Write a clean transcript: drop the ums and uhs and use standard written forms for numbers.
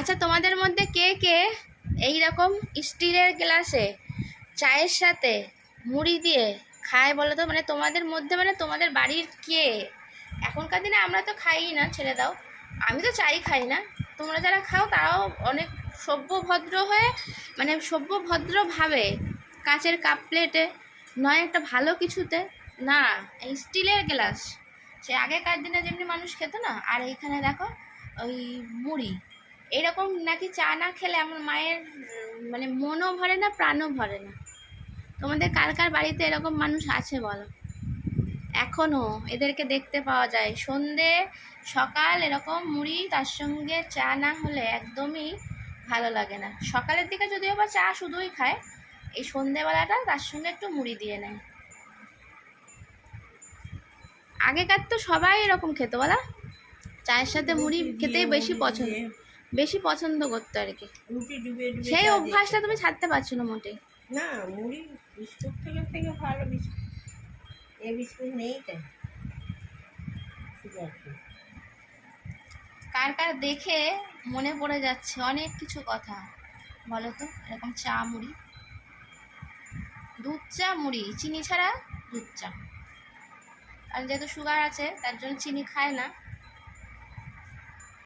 আচ্ছা, তোমাদের মধ্যে কে কে এই রকম স্টিলের গ্লাসে চায়ের সাথে মুড়ি দিয়ে খায় বলো তো? মানে তোমাদের মধ্যে, মানে তোমাদের বাড়ির কে? এখনকার দিনে আমরা তো খাই না, ছেড়ে দাও। আমি তো চাই খাই না। তোমরা যারা খাও তারাও অনেক সভ্য ভদ্র হয়ে, মানে সভ্য ভদ্রভাবে কাচের কাপ প্লেটে, নয় একটা ভালো কিছুতে, না এই স্টিলের গ্লাস। সে আগেকার দিনে যেমনি মানুষ খেত না, আর এইখানে দেখো ওই মুড়ি। এরকম নাকি চা না খেলে আমার মায়ের মানে মনও ভরে না, প্রাণও ভরে না। তোমাদের কার কার বাড়িতে এরকম মানুষ আছে বলো? এখনো এদেরকে দেখতে পাওয়া যায় সন্ধে সকাল এরকম মুড়ি তার সঙ্গে চা না হলে একদমই ভালো লাগে না। সকালের দিকে যদিও বা চা শুধুই খায়, এই সন্ধেবেলাটা তার সঙ্গে একটু মুড়ি দিয়ে নেয়। আগেকার তো সবাই এরকম খেত বলা, চায়ের সাথে মুড়ি খেতেই বেশি পছন্দ করতো আর কি। সেই অভ্যাসটা তুমি ছাড়তে পারছো না মোটেই। না, মুড়ি বিস্কুট থেকে ভালো বিস্কুট, এই বিস্কুট নেই তাই সুগার ফ্রি। কার কার দেখে মনে পড়ে যাচ্ছে অনেক কিছু কথা বলো তো? এরকম চা মুড়ি, দুধ চা মুড়ি, চিনি ছাড়া দুধ চা। আর যেহেতু সুগার আছে তার জন্য চিনি খায় না,